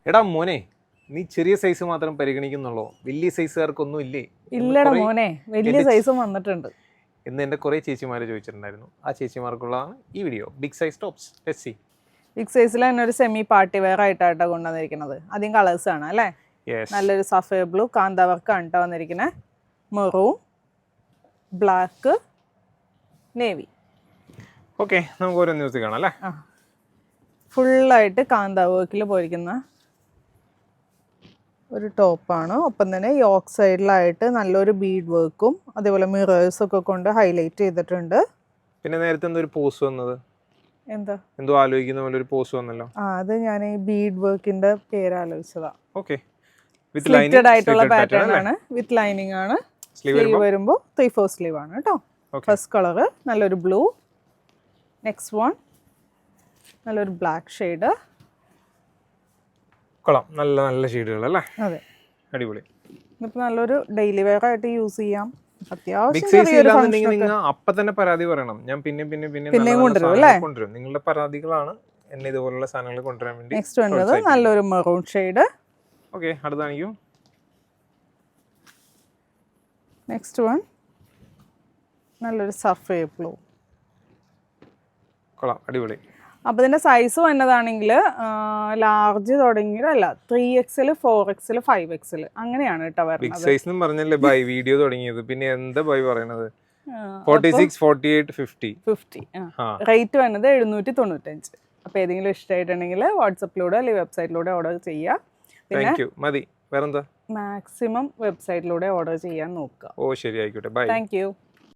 എടാ മോനെ, നീ ചെറിയ സൈസ് മാത്രം പരിഗണിക്കുന്നുള്ളോ? വലിയ സൈസുകാർക്കൊന്നും ഇല്ലേ? ഇല്ലടാ മോനെ, വലിയ സൈസും വന്നിട്ടുണ്ട് എന്ന് എൻ്റെ കുറേ ചേച്ചിമാർ ചോദിച്ചിട്ടുണ്ടായിരുന്നു. ആ ചേച്ചിമാർക്കുള്ളതാണ് ഈ video. Big size tops. Let's see. Big സൈസിൽ തന്നെ ഒരു സെമി പാർട്ടി വെയർ ആയിട്ടാണ് കൊണ്ടുവന്നിരിക്കുന്നത്. അധികം കളേഴ്സ് ആണ് അല്ലേ? നല്ലൊരു സഫേ ബ്ലൂ കാന്ത വർക്കാണ് കേട്ടോ വന്നിരിക്കുന്നത്. Maroon, black, navy. ഓക്കെ, നമുക്ക് ഓരോ ന്യൂസ് കാണാം അല്ലേ? ഫുള്ളായിട്ട് കാന്ത വർക്കിൽ പോയിരിക്കുന്ന ഒരു ടോപ്പാണ്. ഒപ്പം തന്നെ യോക്ക് സൈഡിലായിട്ട് നല്ലൊരു ബീഡ് വർക്കും അതേപോലെ മിറേഴ്സ് ഒക്കെ കൊണ്ട് ഹൈലൈറ്റ് ചെയ്തിട്ടുണ്ട്. പിന്നെ നേരത്തെ എന്തോ ഒരു പോസ് വന്നത്, എന്തോ ആലോചിക്കുന്ന പോലെ ഒരു പോസ് വന്നല്ലോ. അത് ഞാൻ ഈ ബീഡ് വർക്കിന്റെ പേര് ആലോചിച്ചതാ. ഓക്കെ, സ്ലിറ്റഡ് ആയിട്ടുള്ള പാറ്റേൺ ആണ്, വിത്ത് ലൈനിങ് ആണ്. സ്ലീവ് വരുമ്പോൾ 3/4 സ്ലീവ് ആണ് കേട്ടോ. ഫസ്റ്റ് കളർ നല്ലൊരു ബ്ലൂ. നെക്സ്റ്റ് വൺ നല്ലൊരു ബ്ലാക്ക് ഷെയ്ഡ്. കൊള്ളാം, നല്ല നല്ല ഷെയ്ഡുകൾ അല്ലേ? അതെ, അടിപൊളി. ഇതിപ്പോ നല്ലൊരു ഡെയിലി വെയർ ആയിട്ട് യൂസ് ചെയ്യാം. നിങ്ങൾ അപ്പൊ തന്നെ പരാതി പറയണം. ഞാൻ പിന്നെ കൊണ്ടുവരും. നിങ്ങളുടെ പരാതികളാണ് എന്നെ ഇതുപോലുള്ള സാധനങ്ങൾ കൊണ്ടുവരാൻ വേണ്ടി. നെക്സ്റ്റ് വരുന്നത് നല്ലൊരു മെറൂൺ ഷെയ്ഡ്. ഓക്കെ, അടുത്താണെങ്കിലും നെക്സ്റ്റ് വൺ നല്ലൊരു സഫേ ബ്ലൂ. കൊള്ളാം, അടിപൊളി. അപ്പോൾ ഇതിൻ്റെ size വന്നതാണെങ്കിൽ large തുടങ്ങിയതല്ല, 3XL 4XL 5XL അങ്ങനെയാണ് കേട്ടോ വരുന്നത്. ബിഗ് സൈസ് എന്നും പറഞ്ഞല്ലേ ബൈ വീഡിയോ തുടങ്ങിയത്, പിന്നെ എന്താ ബൈ പറയണത്? 46, 48, 50. റേറ്റ് വന്നത് 795. അപ്പോൾ ഏതെങ്കിലും ഇഷ്ടമായിട്ടുണ്ടെങ്കിൽ വാട്സപ്പിലൂടെ അല്ലെങ്കിൽ വെബ്സൈറ്റിലൂടെ ഓർഡർ ചെയ്യുക. പിന്നെ മതി, വേറെന്താ? മാക്സിമം വെബ്സൈറ്റിലൂടെ ഓർഡർ ചെയ്യാൻ നോക്കുക. ഓ ശരി, ആയിക്കോട്ടെ. ബൈ. Thank you.